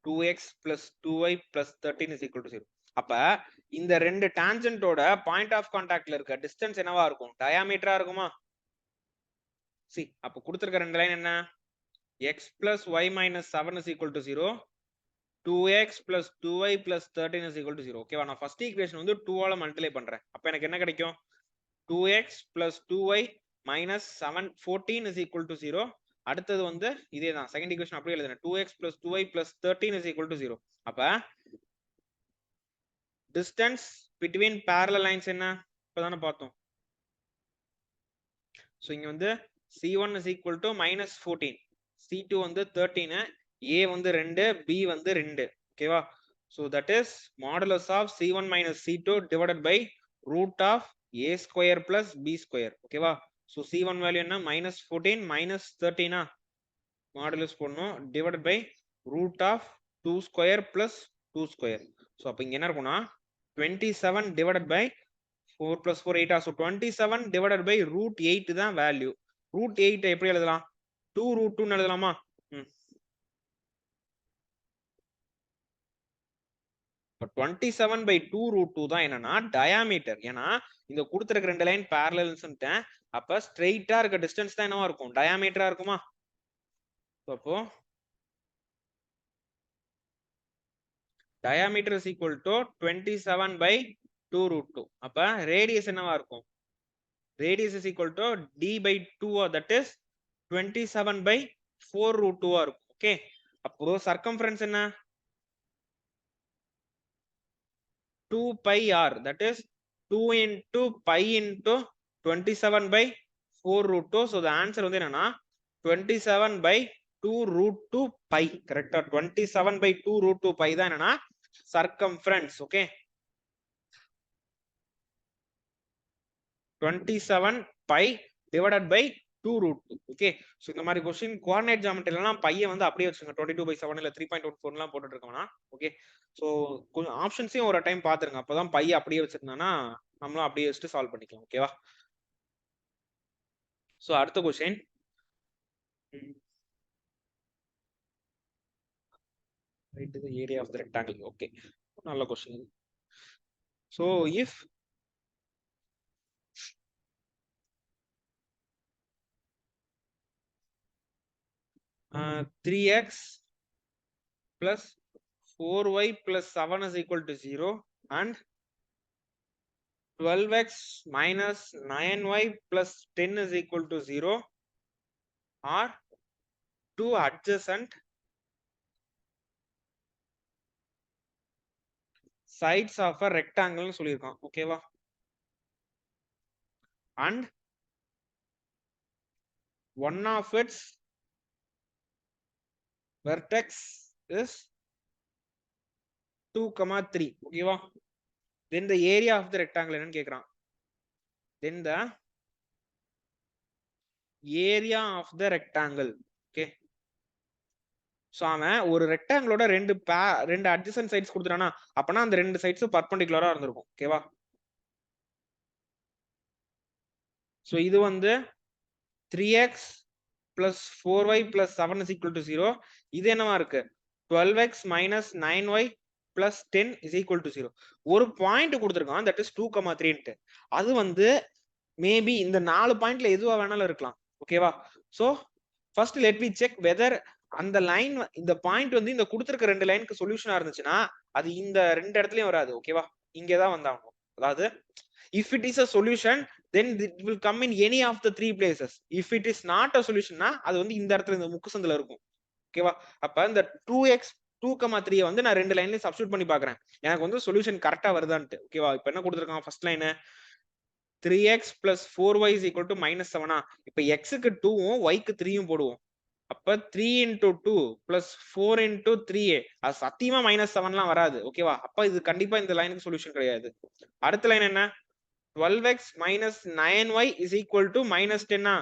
2x plus 2y plus 13 is equal to 0. அப்ப இந்த 2 டான்ஜென்ட்டோட பாயிண்ட் ஆஃப் கான்டாக்ட்ல இருக்க டிஸ்டன்ஸ் என்னவா இருக்கும்? டயாமீட்டரா இருக்குமா? சி, அப்ப கொடுத்திருக்க 2 லைன் என்ன? x plus y minus 7 is equal to 0, 2x plus 2y plus 13 is equal to 0. ஓகேவா? நான் ஃபர்ஸ்ட் ஈக்குவேஷன் வந்து 2 ஆல மல்டிப்ளை பண்றேன். அப்ப எனக்கு என்ன கிடைக்கும்? 2x plus 2y minus 7 14 is equal to 0 அடுத்தது வந்து இதேதான் செகண்ட் ஈக்குவேஷன் அப்படியே எழுதுறேன் 2x plus 2y plus 13 is equal to 0. அப்ப distance between parallel lines என்ன இப்பதானே பார்த்தோம். ஸோ இங்க வந்து C1 is equal to minus 14, C2 வந்து 13, A வந்து 2, B வந்து 2. ஓகேவா? So that is modulus of C1 minus C2 divided by root of A square plus B square. ஓகேவா? ஸோ C1 வேல்யூ என்ன minus 14 minus 13 மாடுலஸ் பண்ணோம் divided by root of 2 square plus 2 square. So அப்போ இங்க என்ன இருக்கும்னா 27 divided by 4 plus 4 8. So 27 divided by root 8 தான் value. root 8 எப்படி எழுதலாம் 2 root 2 எழுதலாமா? இப்போ 27 by 2 root 2 தான் என்னன்னா டயாமீட்டர். ஏன்னா இந்த கொடுத்துருக்க ரெண்டு லைன் பேரலல்ஸ்ன்ட்டேன். அப்ப ஸ்ட்ரெயிட்டா இருக்க டிஸ்டன்ஸ் தான் என்னவா இருக்கும் டயாமீட்டரா இருக்குமா? அப்போ diameter is equal to 27 by 2 root 2. அப்ப radius என்னவா இருக்கும்? Radius is equal to d by 2, that is 27 by 4 root 2 இருக்கும். ஓகே, அப்போ circumference என்ன 2 pi r, that is 2 into pi into 27 by 4 root 2. So the answer வந்து என்னன்னா 27 by 2 root 2 pi. கரெக்டா 27 by 2 root 2 pi தான் என்னன்னா circumference. Okay, 27 pi divided by 2 root 2. Okay, so இந்த மாதிரி क्वेश्चन கோஆர்டினேட் ஜியோமெட்ரில எல்லாம் பையை வந்து அப்படியே வச்சுங்க 22 by 7 இல்ல 3.14 எல்லாம் போட்டுட்டு இருக்கோம்னா. ஓகே, சோ கொஞ்சம் ஆப்ஷன்ஸையும் ஒரு டைம் பாத்துருங்க. அப்பதான் பையை அப்படியே வச்சிருந்தானா நம்மளும் அப்படியே வச்சுட்டு சால்வ் பண்ணிக்கலாம். ஓகேவா? சோ அடுத்த question write the area of the rectangle. Okay, நல்ல question. So if uh, 3x plus 4y plus 7 is equal to 0 and 12x minus 9y plus 10 is equal to 0 are two adjacent sides of a rectangle னு சொல்லியிருக்கான். ஓகேவா? and one of its vertex is 2, 3. ஓகேவா? then the area of the rectangle என்னன்னு கேக்குறான். then the area of the rectangle. okay, so அவன் ஒரு ரெக்டாங்கிளோட ரெண்டு adjacent sides கொடுத்துட்டானா அப்பனா அந்த ரெண்டு சைட்ஸும் பர்பெண்டிகுலரா இருந்திருக்கும். ஓகேவா? சோ இது வந்து 3x plus 4y plus 7 is equal to 0. இது என்னவா இருக்கு 12x minus 9y plus 10 is equal to 0. ஒரு பாயிண்ட் கொடுத்திருக்கான், that is 2, 3. அது வந்து மேபி இந்த 4 பாயிண்ட்ல எதுவா வேணாலும் இருக்கலாம். ஓகேவா? So first let me check weather அந்த லைன் இந்த பாயிண்ட் வந்து இந்த கொடுத்திருக்க ரெண்டு லைனுக்கு சொல்யூஷனா இருந்துச்சுன்னா அது இந்த ரெண்டு இடத்துலயும் வராது. ஓகேவா? இங்கதான் வந்தாகணும். அதாவது if it is a solution then it will come in any of the three places. if it is not a solution னா அது வந்து இந்த இடத்துல இந்த முக்கு சந்தில இருக்கும். ஓகேவா? அப்ப இந்த 2x 2, 3 வந்து நான் ரெண்டு லைன்லயும் சப்ஸ்டிட்யூட் பண்ணி பார்க்கறேன். எனக்கு வந்து சொல்யூஷன் கரெக்ட்டா வருதான்ட்டு. ஓகேவா? இப்போ என்ன கொடுத்திருக்கான் first line 3x plus 4y is equal to minus 7. இப்போ x க்கு 2 உம் y க்கு 3 உம் போடுவோம். அப்ப 3 into 2 plus 4 into 3a. அது சத்தியமா -7லாம் வராது. ஓகேவா? அப்ப இது கண்டிப்பா இந்த லைனுக்கு சொல்யூஷன் கிடையாது. அடுத்த லைன் என்ன 12x minus 9y is equal to minus 10.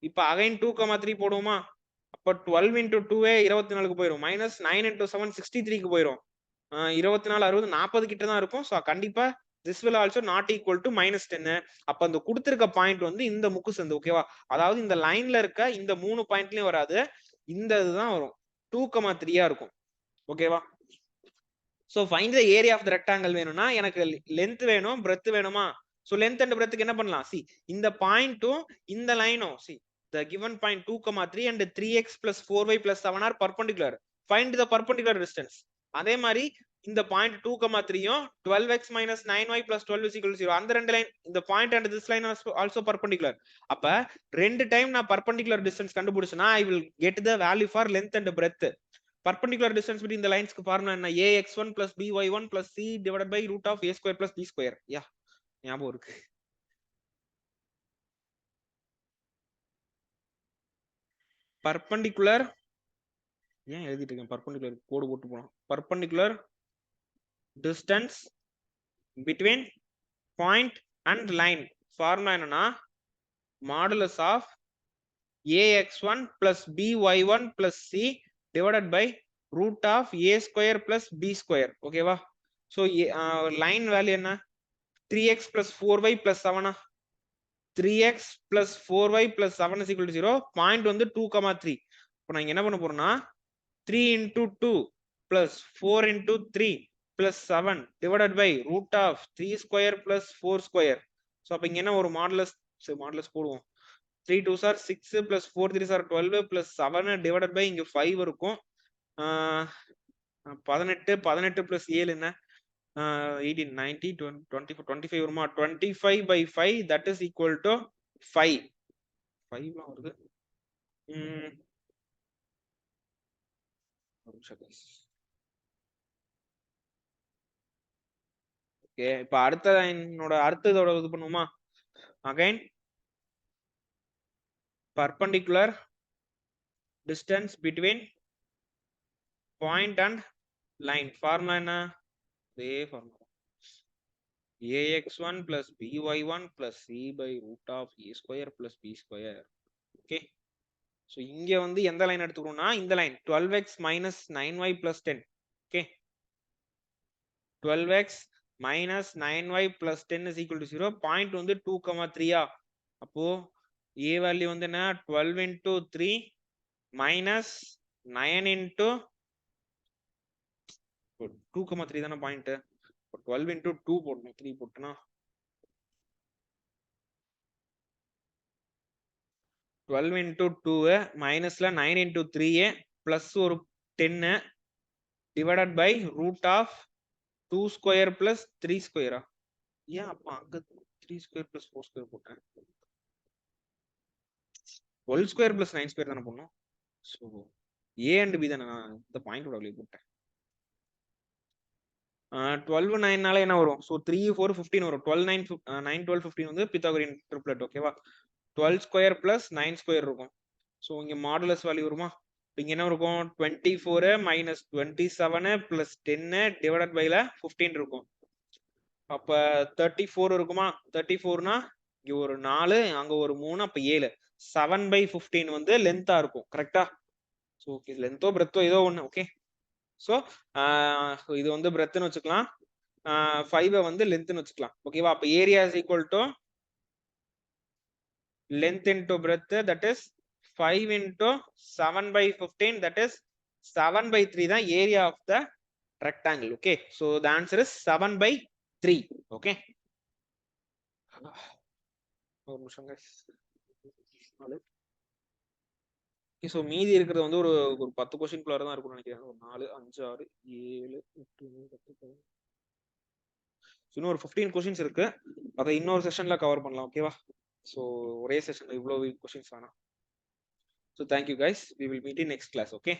இப்ப அகைன் 2, 3 போடுவோமா? அப்ப 12 into 2a 24க்கு போயிடும். minus 9 into 7 63க்கு போயிடும். 24 60 40 கிட்ட தான் இருக்கும். சோ கண்டிப்பா this will also not equal to minus 10. அப்ப அந்த கொடுத்திருக்க பாயிண்ட் வந்து இந்த முக்கு சந்து. ஓகேவா? அதாவது இந்த லைன்ல இருக்க இந்த 3 பாயிண்ட்லயும் வராது, இந்த இதுதான் வரும் 2, 3 இருக்கும். ஓகேவா? So find the area of the rectangle வேணும்னா எனக்கு லெந்த் வேணும், பிரெத் வேணுமா? சோ லெந்த் அண்ட் பிரெத்க்கு என்ன பண்ணலாம்? see இந்த பாயிண்ட்டும் இந்த லைனும் see the given point 2, 3 and 3x plus 4y plus 7 are perpendicular. find the perpendicular distance. அதே மாதிரி இந்த point 2,3யும் 12x minus 9y plus 12 is equal to 0. அந்த ரெண்டு லைன் இந்த point and this line also perpendicular. அப்ப ரெண்டு டைம் நான் perpendicular distance கண்டுபிடிச்சனா I will get the value for length and breadth. Perpendicular distance between the lines க்கு formula என்ன? ax1 plus by1 plus c divided by root of a square plus b square. யா ஞாபகம் இருக்கு. Perpendicular ஏன் எழுதிட்டு இருக்கேன்? Perpendicular கோடு போட்டு போனோம். Perpendicular distance between point and line formula என்னன்னா modulus of ax1 plus by1 plus c divided by root of a square plus b square. ஓகேவா? so line value என்ன? 3x plus 4y plus 7. 3x plus 4y plus 7 is equal to 0. Point வந்து 2,3. இப்போ நான் என்ன பண்ண போறேன்னா 3 into 2 plus 4 into 3 plus 7 divided by root of 3 square plus 4 square. So அப்ப இங்க என்ன ஒரு மாடுலஸ் போடுவோம். 3 2s are 6 plus 4 3s are 12 plus 7 divided by இங்க 5 இருக்கும். 18 plus 7 என்ன? 18 90 24 25 வருமா? 25 by 5 that is equal to 5. 5 லாம் வருது. ஓகே, இப்ப அடுத்ததோட இது பண்ணுவோமா? Again perpendicular distance between point and line formula என்ன? அதே formula ax1 plus by1 plus c by root of a square plus b square. Okay, so இங்க வந்து எந்த லைன் எடுத்துக்கணும்னா இந்த line 12x minus 9y plus 10. Okay, 12x minus 9y plus 10 is equal to 0. Point வந்து 2,3. அப்போ a value வந்து என்ன? 12 into 3 minus 9 into 2,3 தானே point. 12 into 2 போடணும், 3 போட்டுனா 12 into 2 மைனஸ்ல 9 into 3 பிளஸ் ஒரு 10 divided by root of 2 square plus 3 square. ஏன் அப்ப அங்க 3 square plus 4 square போட்டேன்? 12 square plus 9 square தானே போடணும். ஸோ a and b தானே, நான் இந்த பாயிண்டோட வெளியே போட்டேன். 12 9னால என்ன வரும்? ஸோ 3 4 15 வரும். 12 9 12 15 வந்து பித்தாகோரியன் ட்ரிப்ளெட். ஓகேவா? 12 ஸ்கொயர் பிளஸ் 9 ஸ்கொயர் இருக்கும். ஸோ இங்க மாடுலஸ் வேல்யூ வருமா? இங்க என்ன இருக்கும்? 24 மைனஸ் 27 பிளஸ் 10 டிவைடட் பைல 15 இருக்கும். அப்ப 34 இருக்குமா? 34னா இங்க ஒரு 4 அங்க ஒரு 3 அப்ப 7. 7/15 வந்து லென்த்தா இருக்கும். கரெக்டா? ஸோ ஓகே, லென்த்தோ பிரெத்தோ ஏதோ ஒண்ணு. ஓகே, ஸோ இது வந்து பிரெத்னு வச்சுக்கலாம், 5 வந்து லென்த்னு வச்சுக்கலாம். ஓகேவா? அப்ப area is equal to length into breadth, that is 5 into 7/15, that is 7/3 தான் area of the rectangle. Okay, so the answer is 7/3. Okay, ஒரு நிமிஷம் guys. Okay, so மீதி இருக்கிறது வந்து ஒரு 10 क्वेश्चन குள்ள தான் இருக்கும்னு நினைக்கிறேன். ஒரு 4 5 6 7 8 9 10. இன்னும் ஒரு 15 क्वेश्चंस இருக்கு. அதை இன்னொரு செஷன்ல கவர் பண்ணலாம். ஓகேவா? So ஒரே செஷன்ல இவ்வளவு क्वेश्चंस வேணாம். So thank you guys, we will meet in next class. Okay.